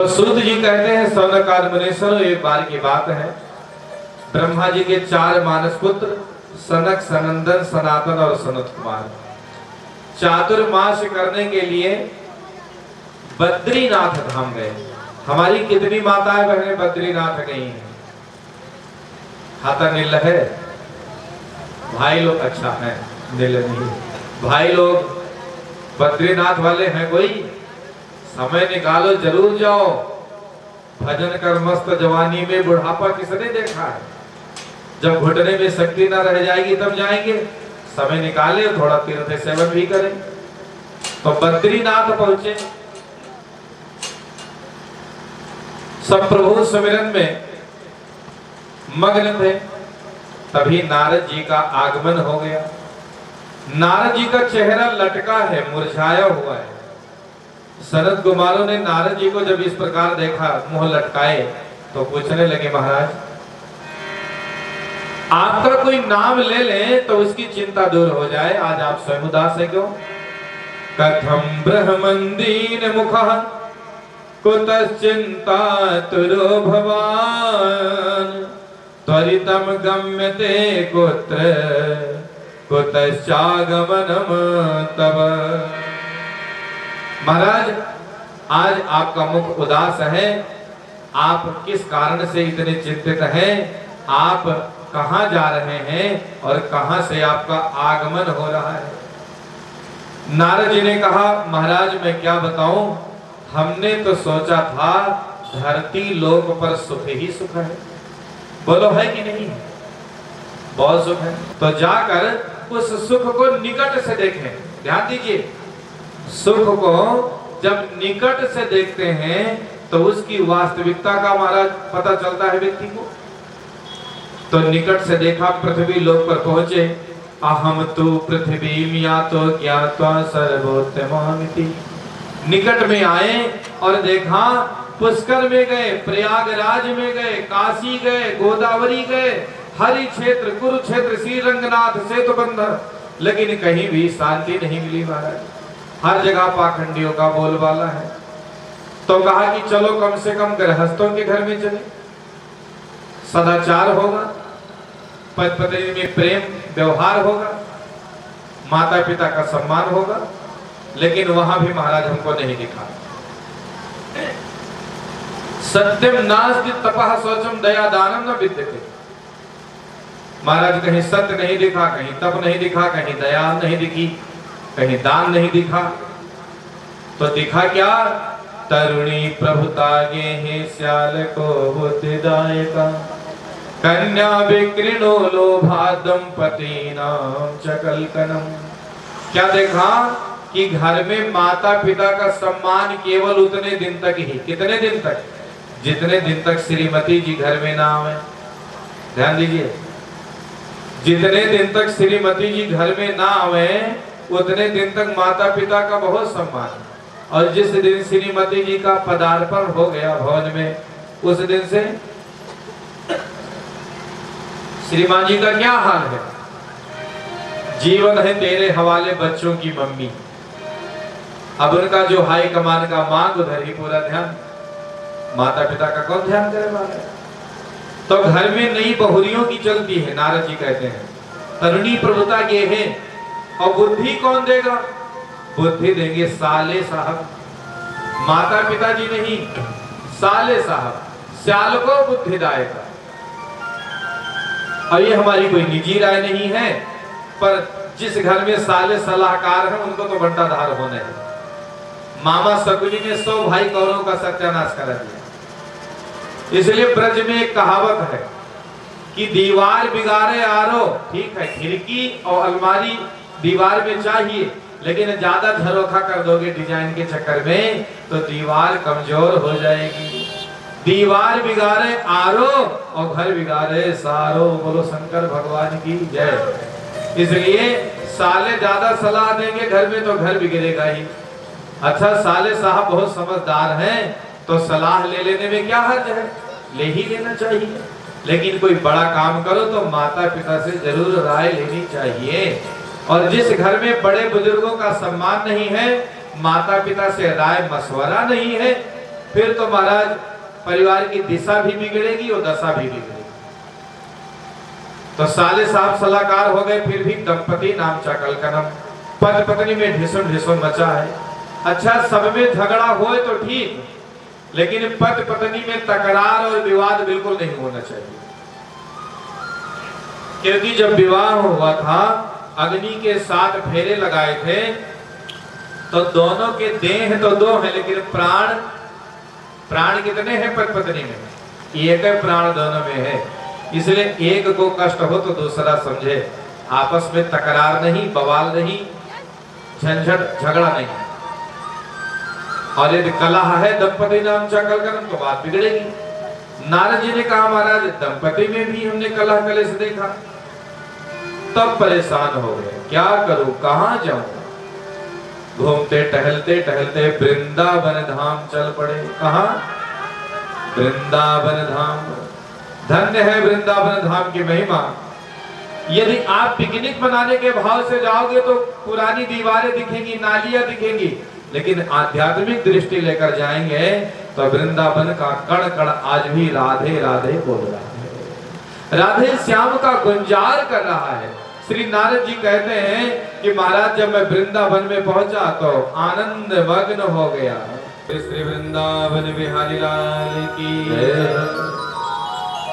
तो सूत जी कहते हैं सौनकाद मुनीश्वर, एक बार की बात है, ब्रह्मा जी के 4 मानस पुत्र सनक, सनंदन, सनातन और सनत कुमार चातुर्मास करने के लिए बद्रीनाथ धाम गए। हमारी कितनी माताएं बहनें बद्रीनाथ गई हैं? हाथा नील है भाई लोग? अच्छा है, नील नहीं। भाई लोग बद्रीनाथ वाले हैं? कोई समय निकालो, जरूर जाओ। भजन कर मस्त जवानी में बुढ़ापा किसने देखा है? जब घुटने में शक्ति ना रह जाएगी तब जाएंगे। समय निकाले, थोड़ा तीर्थ सेवन भी करें। तो बद्रीनाथ पहुंचे, सब प्रभु सुमिरन में मग्न थे। तभी नारद जी का आगमन हो गया। नारद जी का चेहरा लटका है, मुरझाया हुआ है। सनत कुमारों ने नारद जी को जब इस प्रकार देखा, मुंह लटकाए, तो पूछने लगे, महाराज आपका कोई नाम ले लें तो उसकी चिंता दूर हो जाए, आज आप स्वयं उदास है क्यों? कथम ब्रह्मंदीन मुखः कुतश्चिंता तुरो भवान त्वरितम गम्यते कुत्र कुतश्चागमनम तव। महाराज आज आपका मुख उदास है, आप किस कारण से इतने चिंतित हैं? आप कहां जा रहे हैं और कहां से आपका आगमन हो रहा है? नारद जी ने कहा, महाराज मैं क्या बताऊं, हमने तो सोचा था धरती लोक पर सुख ही सुख है। बोलो है कि नहीं? बहुत सुख है। तो जाकर उस सुख को निकट से देखें। ध्यान दीजिए, सुख को जब निकट से देखते हैं तो उसकी वास्तविकता का महाराज पता चलता है व्यक्ति को। तो निकट से देखा, पृथ्वी लोक पर पहुंचे। अहम तु पृथ्वी यातो ज्ञात्वा सर्वोत्तमामिति। निकट में आए और देखा, पुष्कर में गए, प्रयागराज में गए, काशी गए, गोदावरी गए, हरि क्षेत्र, कुरुक्षेत्र, श्रीरंगनाथ, सेतुबंधर, लेकिन कहीं भी शांति नहीं मिली महाराज। हर जगह पाखंडियों का बोलबाला है। तो कहा कि चलो कम से कम गृहस्थों के घर में चले, सदाचार होगा, पति पत्नी में प्रेम व्यवहार होगा, माता पिता का सम्मान होगा। लेकिन वहां भी महाराज हमको नहीं दिखा। सत्यम नास्ति तपः शौचम दया दानम न विद्यते। महाराज कहीं सत्य नहीं दिखा, कहीं तप नहीं दिखा, कहीं दया नहीं दिखी, कहीं दान नहीं दिखा। तो दिखा क्या? तरुणी प्रभुता गे श्याल को बुद्धिदायका कन्या विकृणो लोभा दंपति नाम चकलकनम। क्या देखा कि घर में माता पिता का सम्मान केवल उतने दिन तक ही। कितने दिन तक? जितने दिन तक श्रीमती जी घर में ना आवे। ध्यान दीजिए, जितने दिन तक श्रीमती जी घर में ना आवे उतने दिन तक माता पिता का बहुत सम्मान। और जिस दिन श्रीमती जी का पदार्पण हो गया भवन में, उस दिन से श्रीमान जी का क्या हाल है? जीवन है तेरे हवाले बच्चों की मम्मी। अब उनका जो हाई कमान का मांग, उधर ही पूरा ध्यान। माता पिता का कौन ध्यान करे वाला? तो घर में नई बहुरियों की चलती है। नारद जी कहते हैं तरुणी प्रभुता ये है। और बुद्धि कौन देगा? बुद्धि देंगे साले साहब, माता पिता जी नहीं, साले साहब। श्याल को बुद्धिदायक। और ये हमारी कोई निजी राय नहीं है, पर जिस घर में साले सलाहकार हैं उनको तो बंटाधार होने हैं। मामा शकुनी ने 100 भाई कौरवों का सत्यानाश करा दिया। इसलिए ब्रज में एक कहावत है कि दीवार बिगाड़े आरो। ठीक है, खिड़की और अलमारी दीवार में चाहिए, लेकिन ज्यादा झरोखा कर दोगे डिजाइन के चक्कर में तो दीवार कमजोर हो जाएगी। दीवार बिगाड़े आरो और घर बिगाड़े सारो। बोलो शंकर भगवान की जय। इसलिए साले ज्यादा सलाह देंगे घर में तो घर बिगड़ेगा ही। अच्छा, साले साहब बहुत समझदार हैं तो सलाह ले लेने में क्या हर्ज है? ले ही लेना चाहिए। लेकिन कोई बड़ा काम करो तो माता पिता से जरूर राय लेनी चाहिए। और जिस घर में बड़े बुजुर्गों का सम्मान नहीं है, माता पिता से राय मशवरा नहीं है, फिर तो महाराज परिवार की दिशा भी बिगड़ेगी और दशा भी बिगड़ेगी। तो साले साहब सलाहकार हो गए, फिर भी दंपति नाम चकलकनम, पति पत्नी में ढिसुम ढिसुम मचा है। अच्छा, सब में झगड़ा होए तो ठीक, लेकिन पति पत्नी में तकरार और विवाद बिल्कुल नहीं होना चाहिए। क्योंकि जब विवाह हुआ था, अग्नि के 7 फेरे लगाए थे, तो दोनों के देह तो 2 हैं, लेकिन प्राण कितने हैं पति पत्नी में? एक है प्राण दोनों में है। इसलिए एक को कष्ट हो तो दूसरा समझे, आपस में तकरार नहीं, बवाल नहीं, झंझट झगड़ा नहीं। और यदि कलह है दंपति नाम चकलकनम तो बात बिगड़ेगी। नारद जी ने कहा महाराज दंपति में भी हमने कलह कलेश देखा, तब परेशान हो गए, क्या करूं, कहां जाऊं। घूमते टहलते टहलते वृंदावन धाम चल पड़े। कहां? वृंदावन धाम। धन्य है वृंदावन धाम की महिमा। यदि आप पिकनिक मनाने के भाव से जाओगे तो पुरानी दीवारें दिखेंगी, नालियां दिखेंगी, लेकिन आध्यात्मिक दृष्टि लेकर जाएंगे तो वृंदावन का कण कण आज भी राधे राधे बोल रहा है, राधे श्याम का गुंजार कर रहा है। श्री नारद जी कहते हैं कि महाराज जब मैं वृंदावन में पहुंचा तो आनंद मग्न हो गया। श्री वृंदावन बिहारी लाल की।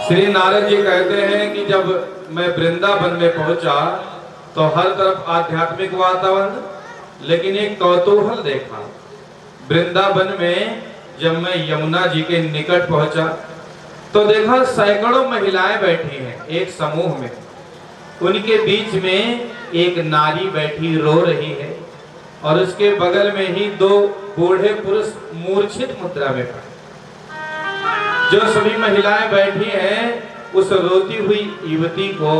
श्री नारद जी कहते हैं कि जब मैं वृंदावन में पहुंचा तो हर तरफ आध्यात्मिक वातावरण, लेकिन एक कौतूहल देखा। वृंदावन में जब मैं यमुना जी के निकट पहुंचा तो देखा सैकड़ों महिलाएं बैठी हैं एक समूह में। उनके बीच में एक नारी बैठी रो रही है और उसके बगल में ही 2 बूढ़े पुरुष मूर्छित मुद्रा में पड़े। जो सभी महिलाएं बैठी हैं उस रोती हुई युवती को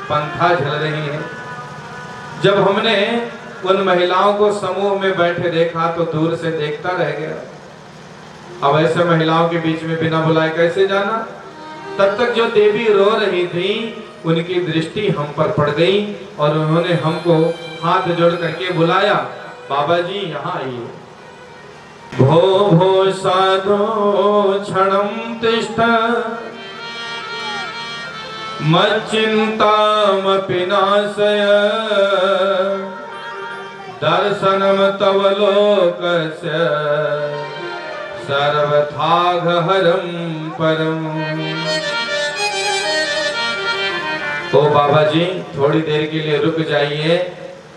पंखा झल रही है। जब हमने उन महिलाओं को समूह में बैठे देखा तो दूर से देखता रह गया। अब ऐसे महिलाओं के बीच में बिना बुलाए कैसे जाना। तब तक जो देवी रो रही थी उनकी दृष्टि हम पर पड़ गई और उन्होंने हमको हाथ जोड़ करके बुलाया, बाबा जी यहाँ आइए। भो भो साधो क्षणं तिष्ठ मच्चिन्तामपि नाशय दर्शनं तव लोकस्य सर्वथाघहरं परम। ओ बाबा जी थोड़ी देर के लिए रुक जाइए,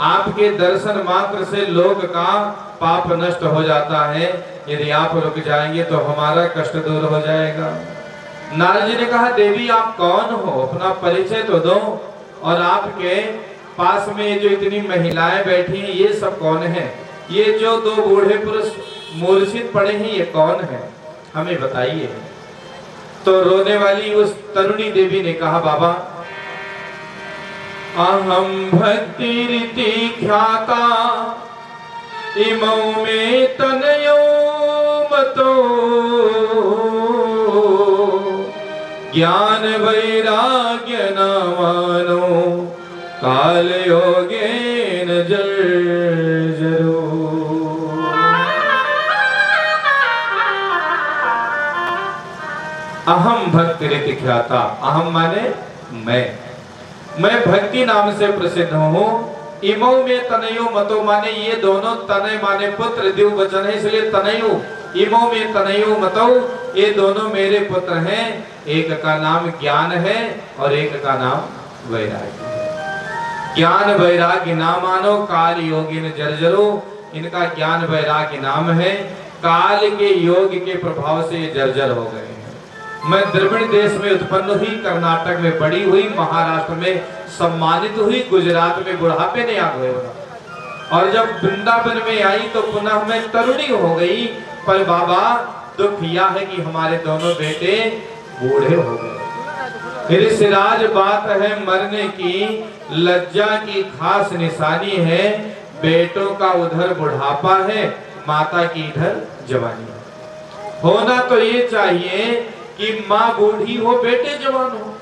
आपके दर्शन मात्र से लोक का पाप नष्ट हो जाता है, यदि आप रुक जाएंगे तो हमारा कष्ट दूर हो जाएगा। नारद जी ने कहा देवी आप कौन हो, अपना परिचय तो दो, और आपके पास में जो इतनी महिलाएं बैठी हैं ये सब कौन है, ये जो 2 बूढ़े पुरुष मूर्छित पड़े हैं ये कौन है, हमें बताइए। तो रोने वाली उस तरुणी देवी ने कहा बाबा अहम भक्ति रीति ख्याता इमौ में तनयो मतो ज्ञान वैराग्य नामानो काल योगेन जर्जरो। अहम भक्ति रीति ख्याता, अहम माने मैं भक्ति नाम से प्रसिद्ध हूँ। इमौ में तनयो मतो माने ये दोनों, तनय माने पुत्र, द्विवचन है इसलिए तनयो। इमौ में तनयो मतो ये दोनों मेरे पुत्र हैं, एक का नाम ज्ञान है और एक का नाम वैराग्य है। ज्ञान वैराग्य नाम मानो काल योगिन जर्जरो, इनका ज्ञान वैराग्य नाम है, काल के योग के प्रभाव से ये जर्जर हो गए। मैं द्रविड़ देश में उत्पन्न हुई, कर्नाटक में बड़ी हुई, महाराष्ट्र में सम्मानित हुई, गुजरात में बुढ़ापे ने आ गए और जब वृंदावन में आई तो पुनः मैं तरुणी हो गई। पर बाबा दुख यह है कि हमारे दोनों बेटे बूढ़े हो गए। फिर सिराज बात है मरने की, लज्जा की खास निशानी है, बेटों का उधर बुढ़ापा है, माता की इधर जवानी है। होना तो ये चाहिए कि माँ बूढ़ी हो बेटे जवान हो,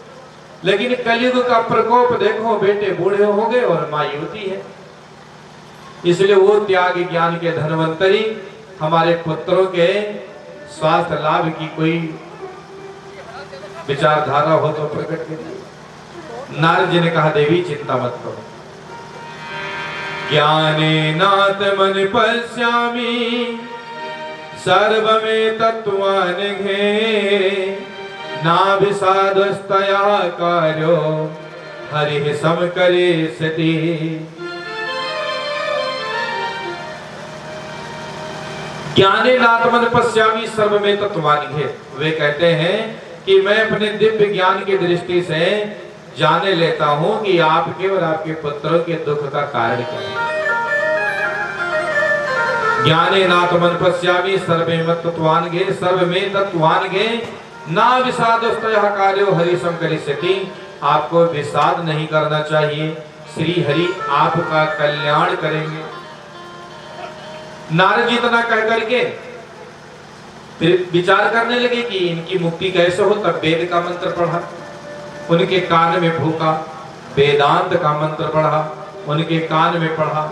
लेकिन कलयुग का प्रकोप देखो, बेटे बूढ़े हो गए और माँ युवती है। इसलिए वो त्याग ज्ञान के धनवंतरी हमारे पुत्रों के स्वास्थ्य लाभ की कोई विचारधारा हो तो प्रकट करिए। नारद जी ने कहा देवी चिंता मत करो। ज्ञानेनात मन पश्यामि सर्वमे तत्त्वानघे ना विषादस्तया कार्यो हरिः समकरिष्यति। ज्ञानेनात मन पश्यामि सर्वमे तत्त्वानघे, वे कहते हैं कि मैं अपने दिव्य ज्ञान की दृष्टि से जाने लेता हूं कि आपके और आपके पुत्रों के दुख का कारण क्या है। ज्ञानेनात मन पश्यामि सर्वे तत्त्वानघे सर्वमे तत्त्वानघे ना विषादस्तयः कार्यो हरि समकरिष्यति। आपको विषाद नहीं करना चाहिए, श्री हरि आपका कल्याण करेंगे। नारद जी इतना कह करके फिर विचार करने लगे कि इनकी मुक्ति कैसे हो। तब वेद का मंत्र पढ़ा, उनके कान में फूका, वेदांत का मंत्र पढ़ा, उनके कान में पढ़ा,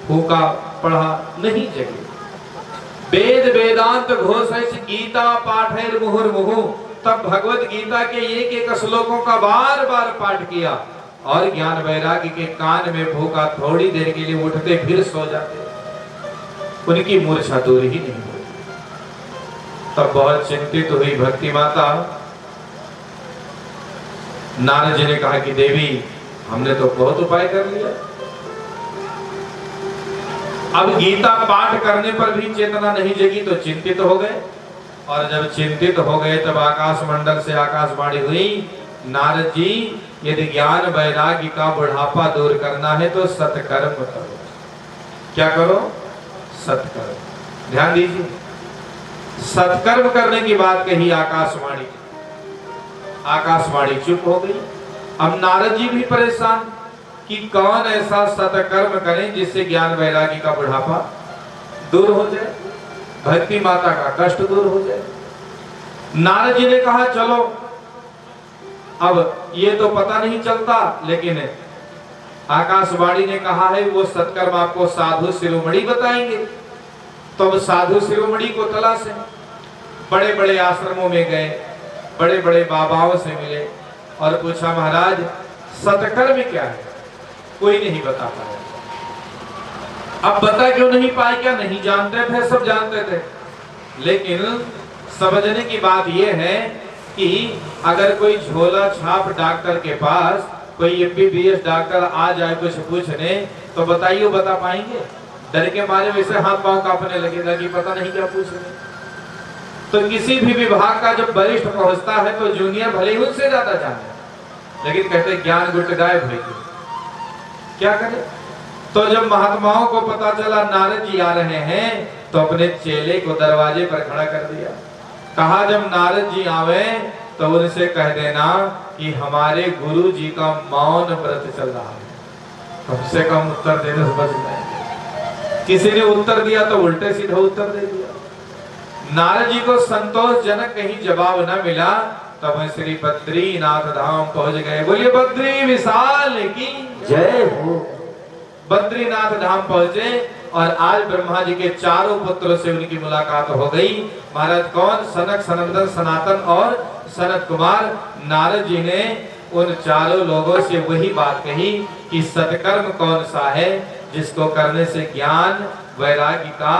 फूका, पढ़ा, नहीं जगे। वेद वेदांत घोष गीता पाठ है मुहुर्मुहु। तब भगवत गीता के एक एक श्लोकों का बार बार पाठ किया और ज्ञान वैराग्य के कान में फूका। थोड़ी देर के लिए उठते फिर सो जाते, उनकी मूर्छा दूर ही नहीं हुई। तब बहुत चिंतित हुई भक्ति माता। नारद जी ने कहा कि देवी हमने तो बहुत उपाय कर लिया, अब गीता पाठ करने पर भी चेतना नहीं जगी तो चिंतित हो गए। और जब चिंतित हो गए तब आकाश मंडल से आकाशवाणी हुई, नारद जी यदि ज्ञान वैराग्य का बुढ़ापा दूर करना है तो सत्कर्म करो। क्या करो? सत्कर्म। ध्यान दीजिए, सत्कर्म करने की बात कही आकाशवाणी। आकाशवाणी चुप हो गई। अब नारद जी भी परेशान कि कौन ऐसा सत्कर्म करें जिससे ज्ञान वैराग्य का बुढ़ापा दूर हो जाए, भक्ति माता का कष्ट दूर हो जाए। नारद जी ने कहा चलो, अब ये तो पता नहीं चलता, लेकिन आकाशवाणी ने कहा है वो सत्कर्म आपको साधु शिरोमणि बताएंगे। तो अब साधु शिरोमणि को तलाशे, बड़े बड़े आश्रमों में गए, बड़े बड़े बाबाओं से मिले और पूछा महाराज सत्कर्म क्या है? कोई नहीं बता पाया। अब बता क्यों नहीं पाए? क्या नहीं जानते थे? सब जानते थे, लेकिन समझने की बात यह है कि अगर कोई झोला छाप डॉक्टर के पास कोई एमबीबीएस डॉक्टर आ जाए कुछ पूछने, तो बताइए बता पाएंगे? डर के मारे वैसे हाथ पांव कांपने लगेगा कि पता नहीं क्या पूछ रहे। तो किसी भी विभाग का जब वरिष्ठ पहुंचता है तो जूनियर भले ही उनसे ज्यादा जाने, लेकिन कहते ज्ञान गुट गायब है, क्या करें? तो जब महात्माओं को पता चला नारद जी आ रहे हैं तो अपने चेले को दरवाजे पर खड़ा कर दिया। कहा जब नारद जी आवे तो उनसे कह देना कि हमारे गुरु जी का मौन व्रत चल रहा है, कम से कम उत्तर देने से बच जाएंगे। किसी ने उत्तर दिया तो उल्टे सीधा उत्तर दे दिया। नारद जी को संतोषजनक कहीं जवाब न मिला, तब श्री बद्रीनाथ धाम पहुंच गए। बोलिए बद्री विशाल की जय हो। बद्रीनाथ धाम पहुंचे और आज ब्रह्मा जी के चारों पुत्रों से उनकी मुलाकात हो गई। महाराज कौन? सनक, सनंदन, सनातन और सनत कुमार। नारद जी ने उन चारों लोगों से वही बात कही कि सत्कर्म कौन सा है जिसको करने से ज्ञान वैराग्य का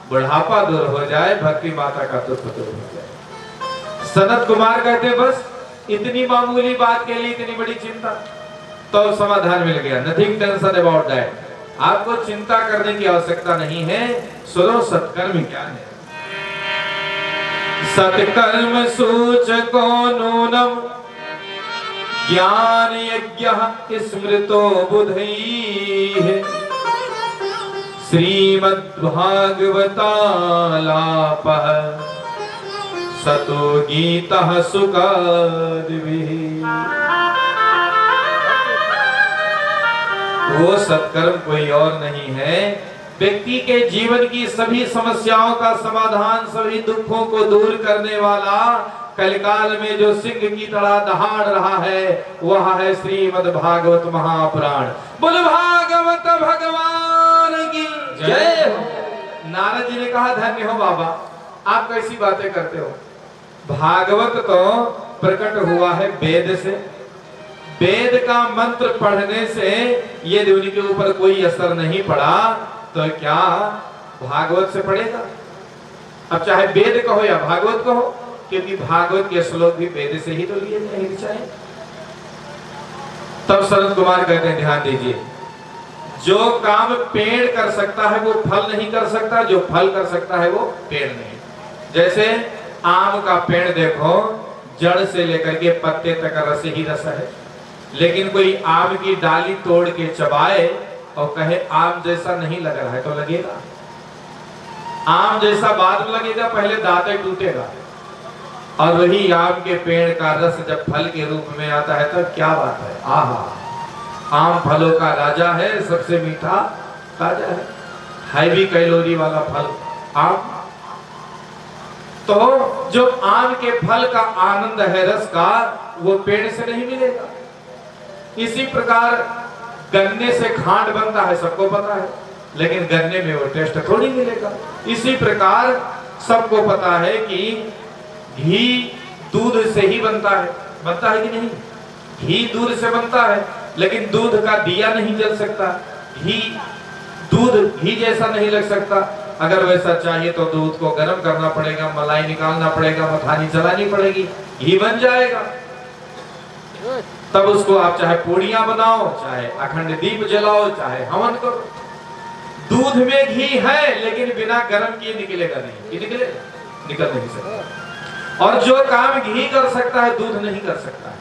बुढ़ापा दूर हो जाए, भक्ति माता का दुख दूर हो जाए। सनत कुमार कहते बस इतनी मामूली बात के लिए इतनी बड़ी चिंता? तो समाधान मिल गया। Nothing tension about that. आपको चिंता करने की आवश्यकता नहीं है। सुनो सत्कर्म क्या है। सत्कर्म सूचको नूनम ज्ञान यज्ञ स्मृतो बुधैः श्रीमद्भागवतालापः सतो गीतः सुखादिभिः। वो सत्कर्म कोई और नहीं है, व्यक्ति के जीवन की सभी समस्याओं का समाधान, सभी दुखों को दूर करने वाला, कलकाल में जो सिंह की तरह दहाड़ रहा है वह है श्रीमद् भागवत महापुराण। बोल भागवत भगवान की जय। नारद जी ने कहा धन्य हो बाबा, आप कैसी बातें करते हो? भागवत तो प्रकट हुआ है वेद से। वेद का मंत्र पढ़ने से यदि उनके ऊपर कोई असर नहीं पड़ा तो क्या भागवत से पड़ेगा? अब चाहे वेद कहो या भागवत कहो, क्योंकि भागवत के श्लोक भी वेद से ही तो लिए नहीं चाहे। तब सनत कुमार कहते हैं ध्यान दीजिए, जो काम पेड़ कर सकता है वो फल नहीं कर सकता, जो फल कर सकता है वो पेड़ नहीं। जैसे आम का पेड़ देखो, जड़ से लेकर के पत्ते तक रस ही रस है, लेकिन कोई आम की डाली तोड़ के चबाए और कहे आम जैसा नहीं लग रहा है तो लगेगा? आम जैसा बाद में लगेगा, पहले दांत टूटेगा। और वही आम के पेड़ का रस जब फल के रूप में आता है तो क्या बात है, आहा, आम फलों का राजा है, सबसे मीठा ताजा है भी कैलोरी वाला फल आम। तो जो आम के फल का आनंद है रस का, वो पेड़ से नहीं मिलेगा। इसी प्रकार गन्ने से खांड बनता है, सबको पता है, लेकिन गन्ने में वो टेस्ट थोड़ी मिलेगा। इसी प्रकार सबको पता है कि घी दूध से ही बनता है कि नहीं? घी दूध से बनता है, लेकिन दूध का दिया नहीं जल सकता, दूध घी जैसा नहीं लग सकता। अगर वैसा चाहिए तो दूध को गर्म करना पड़ेगा, मलाई निकालना पड़ेगा, मखानी चलानी पड़ेगी, घी बन जाएगा। तब उसको आप चाहे पूड़ियां बनाओ, चाहे अखंड दीप जलाओ, चाहे हवन करो, दूध में घी है, लेकिन बिना गर्म किए निकलेगा नहीं। कि निकलेगा? निकल नहीं सकता। और जो काम घी कर सकता है दूध नहीं कर सकता है।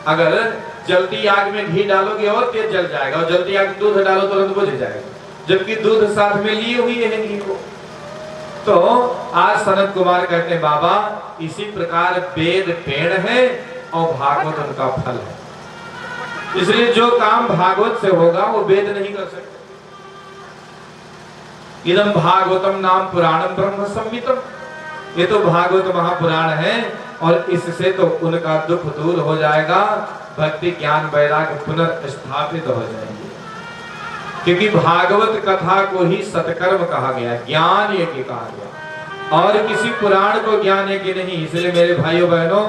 अगर जलती आग में घी डालोगे और तेज जल जाएगा, और जलती आग में दूध डालो तुरंत बुझ जाएगा, जबकि दूध साथ में लिए हुई है घी को। तो आज सनत कुमार कहते हैं बाबा, इसी प्रकार वेद पेड़ है और भागवत उनका फल है। इसलिए जो काम भागवत से होगा वो वेद नहीं कर सकते। इदम भागवतम नाम पुराणम ब्रह्म संहितम, ये तो भागवत महापुराण है, और इससे तो उनका दुख दूर हो जाएगा, भक्ति ज्ञान वैराग्य पुनर्स्थापित हो जाएंगे। क्योंकि भागवत कथा को ही सत्कर्म कहा गया, ज्ञान यज्ञ कहा गया, और किसी पुराण को ज्ञान यज्ञ नहीं। इसलिए मेरे भाइयों बहनों,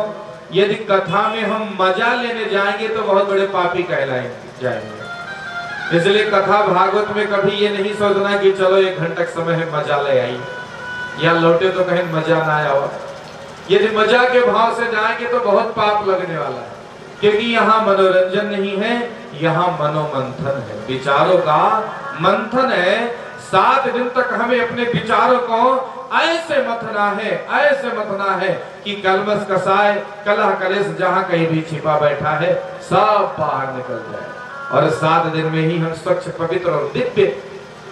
यदि कथा में हम मजा लेने जाएंगे तो बहुत बड़े पापी कहलाएंगे जाएंगे। इसलिए कथा भागवत में कभी ये नहीं सोचना कि चलो 1 घंटा समय है मजा ले आई, या लौटे तो कहीं मजा ना आया हो। यदि मजा के भाव से जाएंगे तो बहुत पाप लगने वाला है, क्योंकि यहाँ मनोरंजन नहीं है, यहाँ मनोमंथन है, विचारों का मंथन है। 7 दिन तक हमें अपने विचारों को ऐसे मथना है कि कलमस कसाय कलह कलेश जहाँ कहीं भी छिपा बैठा है सब बाहर निकल जाए, और 7 दिन में ही हम स्वच्छ पवित्र और दिव्य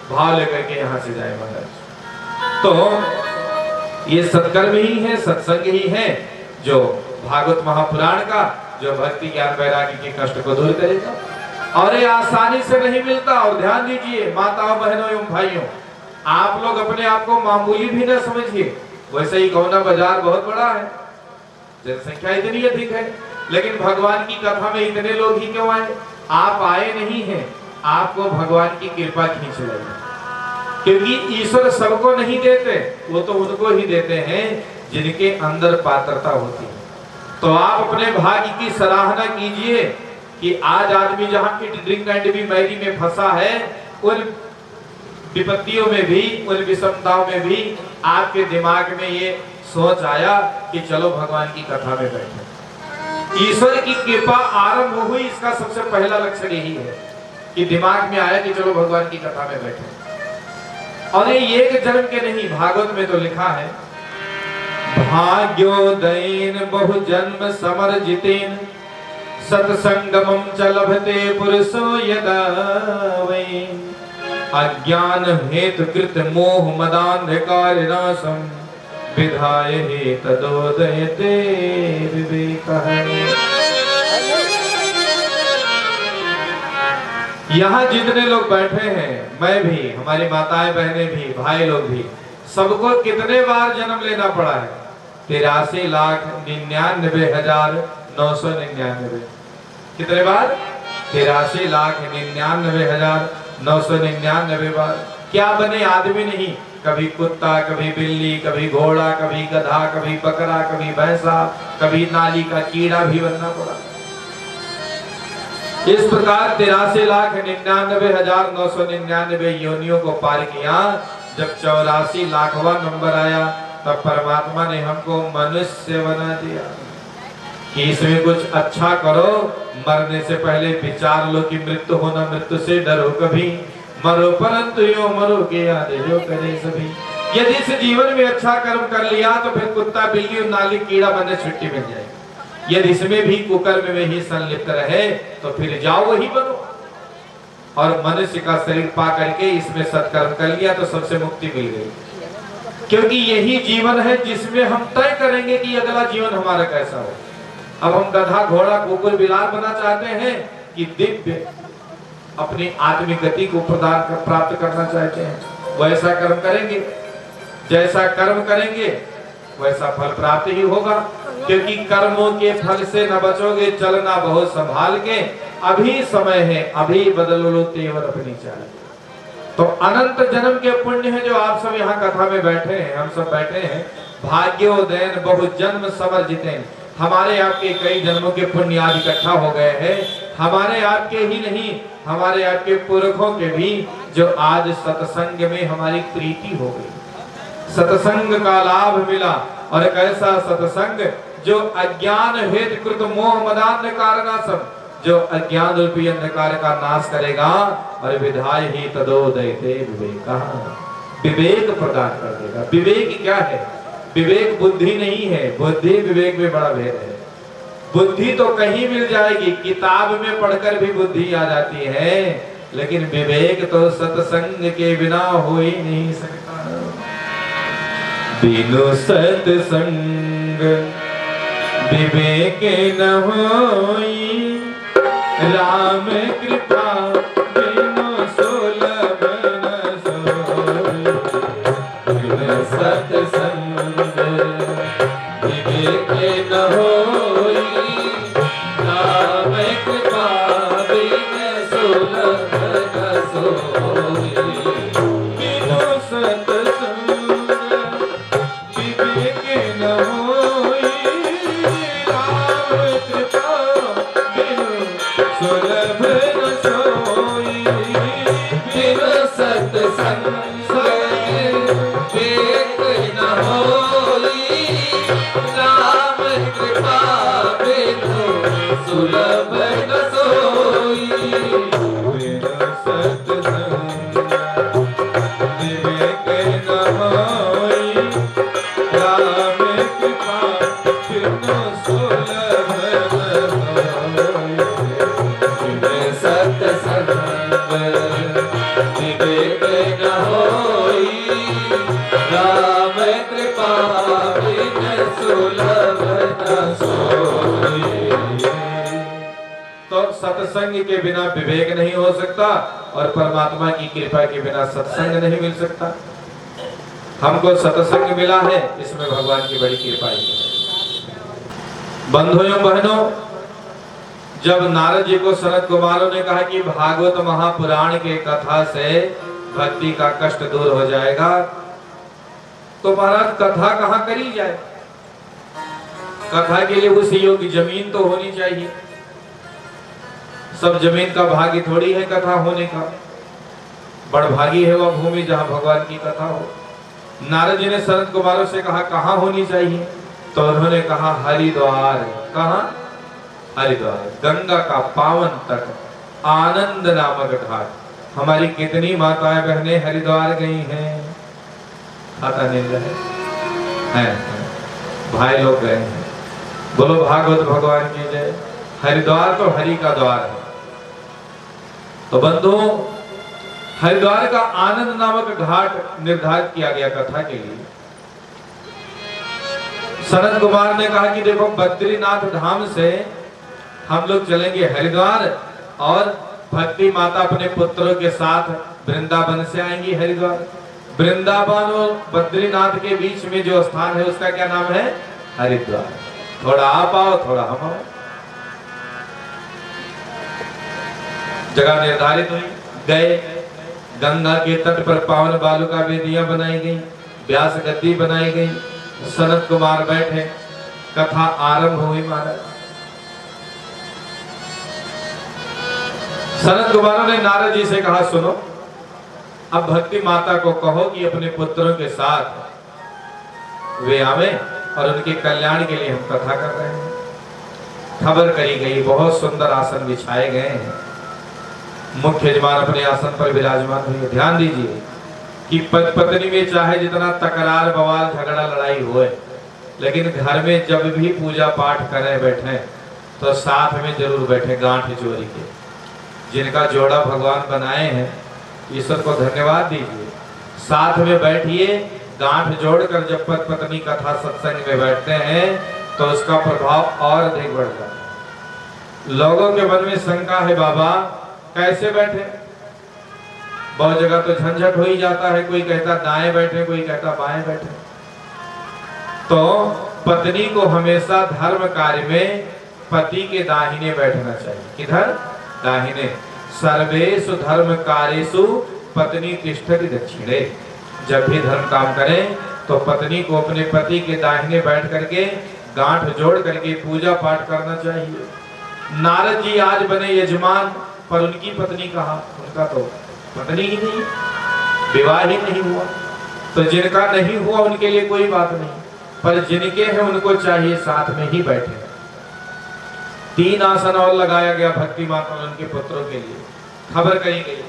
भाव लेकर के यहाँ से जाए महाराज। तो ये सत्कर्म ही है, सत्संग ही है, जो भागवत महापुराण का, जो भक्ति ज्ञान वैराग्य के कष्ट को दूर करेगा। और ये आसानी से नहीं मिलता। और ध्यान दीजिए माताओं बहनों एवं भाइयों, आप लोग अपने आप को मामूली भी न समझिए। वैसे ही गौना बाजार बहुत बड़ा है, जनसंख्या इतनी अधिक है, लेकिन भगवान की कथा में इतने लोग ही क्यों आए? आप आए नहीं हैं, आपको भगवान की कृपा खींच रही है। क्योंकि ईश्वर सबको नहीं देते, वो तो उनको ही देते हैं जिनके अंदर पात्रता होती है। तो आप अपने भाग्य की सराहना कीजिए कि आज आदमी जहां it drink and B Mary में फंसा है, उन विपत्तियों में भी, उन विषमताओं में भी आपके दिमाग में ये सोच आया कि चलो भगवान की कथा में बैठे। ईश्वर की कृपा आरंभ हुई, इसका सबसे पहला लक्षण यही है कि दिमाग में आया कि चलो भगवान की कथा में बैठे। और ये एक जन्म के नहीं, भागवत में तो लिखा है, भाग्योदयेन बहु जन्म समर्जितेन सत्संगमं च लभते पुरुषो यदा वै अज्ञान हेतु कृत मोह मदान्धकारनाशं विधाय हेतदोदयते विवेकः। यहाँ जितने लोग बैठे हैं, मैं भी, हमारी माताएं बहनें भी, भाई लोग भी, सबको कितने बार जन्म लेना पड़ा है? 83,99,999। कितने बार? 83,99,999 बार। क्या बने? आदमी नहीं, कभी कुत्ता, कभी बिल्ली, कभी घोड़ा, कभी गधा, कभी बकरा, कभी भैंसा, कभी नाली का कीड़ा भी बनना पड़ा। इस प्रकार 83,99,999 योनियों को पार किया। जब 84 लाखवां नंबर आया तब परमात्मा ने हमको मनुष्य बना दिया कि इसमें कुछ अच्छा करो, मरने से पहले विचार लो कि मृत्यु होना, मृत्यु से डरो कभी, मरो परंतु यो मरो के याद जो करे सभी। यदि इस जीवन में अच्छा कर्म कर लिया तो फिर कुत्ता, बिल्ली और नाली कीड़ा बनने छुट्टी मिल जाएगी। यदि इसमें भी कुकर्म में ही संलिप्त रहे तो फिर जाओ वही बनो। और मनुष्य का शरीर पा करके इसमें सत्कर्म कर लिया तो सबसे मुक्ति मिल गई, क्योंकि यही जीवन है जिसमें हम तय करेंगे कि अगला जीवन हमारा कैसा हो। अब हम गधा, घोड़ा, कुकुर, बिलार बना चाहते हैं कि दिव्य अपनी आत्मिक गति को प्राप्त करना चाहते हैं, वैसा कर्म करेंगे। जैसा कर्म करेंगे वैसा फल प्राप्त ही होगा, क्योंकि कर्मों के फल से न बचोगे, चलना बहुत संभाल के, अभी समय है, अभी बदल लो तेवर अपनी चाल। तो अनंत जन्म के पुण्य है जो आप सब यहाँ कथा में बैठे हैं, हम सब बैठे हैं। भाग्योदयन बहुत जन्म समर्जितेन, हमारे आपके कई जन्मों के पुण्य आज इकट्ठा हो गए हैं। हमारे आपके ही नहीं, हमारे आपके पुरखों के भी, जो आज सत्संग में हमारी प्रीति हो गई, सत्संग का लाभ मिला। और एक ऐसा सत्संग जो अज्ञान हेतु कृत मोह मदान्य कारणासम, जो अज्ञान रूपी अंधकार का नाश करेगा और विधाय ही तदोदयते विवेक, विवेक प्रदान कर देगा। विवेक क्या है? विवेक बुद्धि नहीं है, बुद्धि विवेक में बड़ा भेद है। बुद्धि तो कहीं मिल जाएगी, किताब में पढ़कर भी बुद्धि आ जाती है, लेकिन विवेक तो सत्संग के बिना हो ही नहीं सकता। बिनु सत्संग विवेक न होई, राम कृपा बिनु सुलभ न सोई। बिनु सत्संग विवेक न होई, राम कृपा बिनु सुलभ न सोई। बिनु सत्संग विवेक न होई, राम कृपा बिनु सुलभ न सोई। बिनु सत्संग विवेक न होई, राम कृपा बिनु सुलभ न सोई। बिनु सत्संग विवेक न होई, राम कृपा बिनु सुलभ न सोई। बिनु सत्संग विवेक न होई, राम कृपा बिनु सुलभ न सोई। तो सत्संग के बिना विवेक नहीं हो सकता और परमात्मा की कृपा के बिना सत्संग नहीं मिल सकता। हमको सत्संग मिला है, इसमें भगवान की बड़ी कृपा है। बंधुओं बहनों, जब नारद जी को सनत कुमारों ने कहा कि भागवत महापुराण के कथा से भक्ति का कष्ट दूर हो जाएगा, तो महाराज कथा कहाँ करी जाए? कथा के लिए उस योग्य जमीन तो होनी चाहिए। सब जमीन का भाग्य थोड़ी है कथा होने का, बड़भागी है वह भूमि जहाँ भगवान की कथा हो। नारद जी ने सनत कुमारों से कहा कहाँ होनी चाहिए, तो उन्होंने कहा हरिद्वार। कहाँ? हरिद्वार, गंगा का पावन तट, आनंद नामक घाट। हमारी कितनी माताएं बहनें हरिद्वार गई हैं, खाता नहीं रहे हैं, भाई लोग गए हैं। बोलो भागवत भगवान की जय। हरिद्वार तो हरि का द्वार है। तो बंधुओं, हरिद्वार का आनंद नामक घाट निर्धारित किया गया कथा के लिए। सनत कुमार ने कहा कि देखो, बद्रीनाथ धाम से हम लोग चलेंगे हरिद्वार, और भक्ति माता अपने पुत्रों के साथ वृंदावन से आएंगी हरिद्वार। वृंदावन और बद्रीनाथ के बीच में जो स्थान है उसका क्या नाम है? हरिद्वार। थोड़ा आप आओ, थोड़ा हम आओ। जगह निर्धारित हुई, गए, गंगा के तट पर पावन बालुका वेदियां बनाई गई, व्यास गद्दी बनाई गई, सनत कुमार बैठे, कथा आरंभ हुई। महाराज सनत कुमारों ने नारद जी से कहा, सुनो, अब भक्ति माता को कहो कि अपने पुत्रों के साथ वे आवे और उनके कल्याण के लिए हम कथा कर रहे हैं। खबर करी गई, बहुत सुंदर आसन बिछाए गए हैं। मुख्य यजमान अपने आसन पर विराजमान हुए। ध्यान दीजिए कि पत्नी में चाहे जितना तकरार बवाल झगड़ा लड़ाई होए, लेकिन घर में जब भी पूजा पाठ करें बैठे तो साथ में जरूर बैठे गांठ जोड़ी के। जिनका जोड़ा भगवान बनाए हैं, ईश्वर को धन्यवाद दीजिए। साथ में बैठिए, गांठ जोड़कर जब पत्नी कथा सत्संग में बैठते हैं तो उसका प्रभाव और अधिक बढ़ जाता है। लोगों के मन में शंका है, बाबा कैसे बैठे? बहुत जगह तो झंझट हो ही जाता है, कोई कहता दाएं बैठे, कोई कहता बाएं बैठे। तो पत्नी को हमेशा धर्म कार्य में पति के दाहिने बैठना चाहिए। किधर? दाहिने। सर्वेषु धर्म कार्येषु पत्नी तिष्ठति दक्षिणे। जब भी धर्म काम करें तो पत्नी को अपने पति के दाहिने बैठ करके गांठ जोड़ करके पूजा पाठ करना चाहिए। नारद जी आज बने यजमान, पर उनकी पत्नी कहाँ? उनका तो पत्नी ही नहीं, विवाह ही नहीं हुआ। तो जिनका नहीं हुआ उनके लिए कोई बात नहीं, पर जिनके हैं उनको चाहिए साथ में ही बैठे। 3 आसन और लगाया गया भक्ति माता और उनके पुत्रों के लिए। खबर कही गई,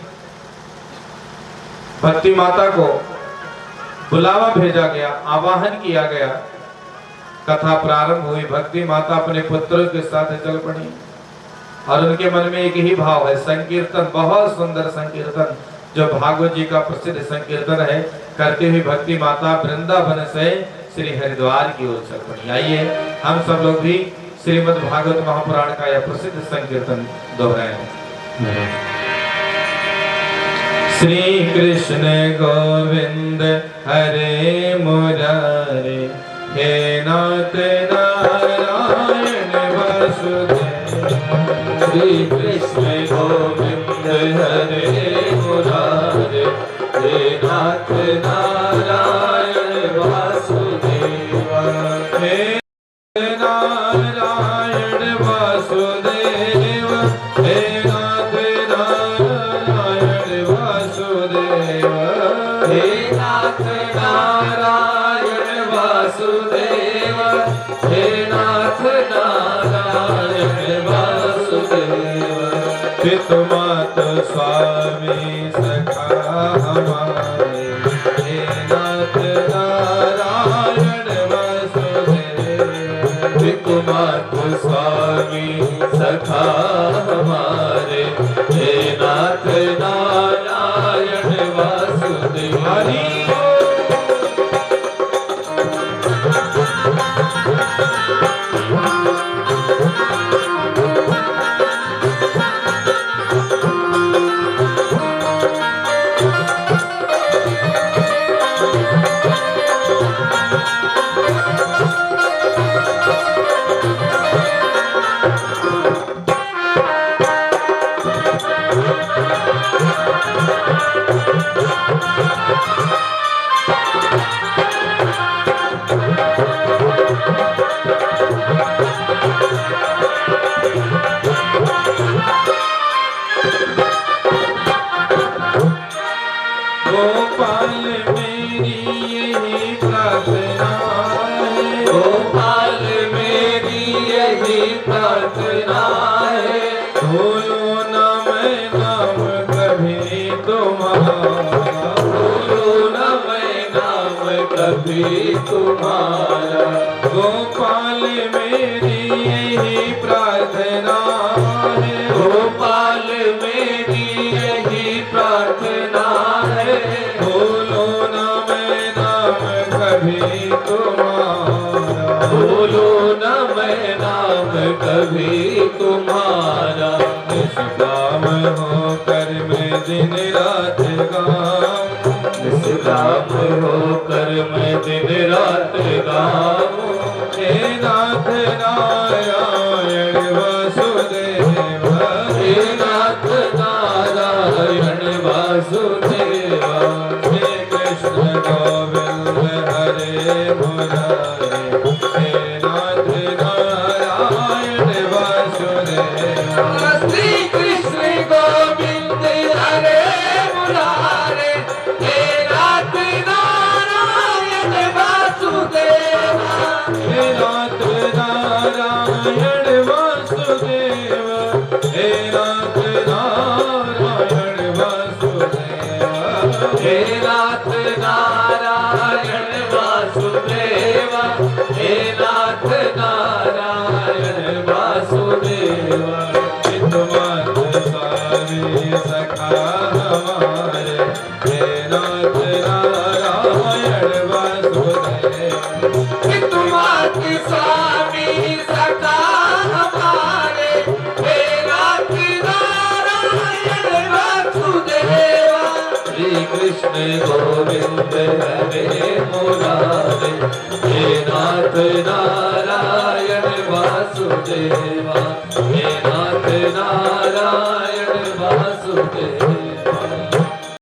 भक्ति माता को बुलावा भेजा गया, आवाहन किया गया, कथा प्रारंभ हुई। भक्ति माता अपने पुत्रों के साथ चल पड़ी और उनके मन में एक ही भाव है, संकीर्तन, बहुत सुंदर संकीर्तन जो भागवत जी का प्रसिद्ध संकीर्तन है, करते हुए भक्ति माता वृंदावन से श्री हरिद्वार की ओर चल पड़ी। आइए हम सब लोग भी श्रीमद् भागवत महापुराण का यह प्रसिद्ध संकीर्तन दोहराएं। श्री कृष्ण गोविंद हरे मुरारे, हे नाथ नारायण वासुदेव। श्री कृष्ण गोविंद हरे मुरारे, हे नाथ नारायण वासुदेव। हे नारायण वासुदेव, हे नाथ नारायण वासुदेव। हे नाथ नारायण वासुदेव, हे नाथ नारायण वासुदेव। पितु मातु स्वामी सखा हमारे, हे नाथ नारायण वासुदेव। पितु मातु स्वामी सखा हमारे, हे नाथ नारायण वासुदेव। हरि तुम्हारा। गोपाल मेरी यही प्रार्थना है, गोपाल मेरी यही प्रार्थना है। बोलो ना मैं नाम कभी तुम्हारा, बोलो ना मैं नाम कभी तुम्हारा। निष्काम होकर मैं दिन रात गाऊं, निष्काम होकर मैं दिन रात गाऊं। हे नाथ नारायण वासुदेव, हे नाथ नारायण वासुदेव। वासुदेव, हे नाथ नारायण वासुदेव, हे नाथ नारायण वासुदेव, हे नाथ नारायण वासुदेव। हितमत सारे सखा हमारे, हे नाथ नारायण वासुदेव, हितमत स्वामी सखा हमारे, हे नाथ नारायण वासुदेव। श्री कृष्ण गोविंद हरे मुरारे, हे नाथ नारायण वासुदेवा, हे नाथ नारायण वासुदेवा।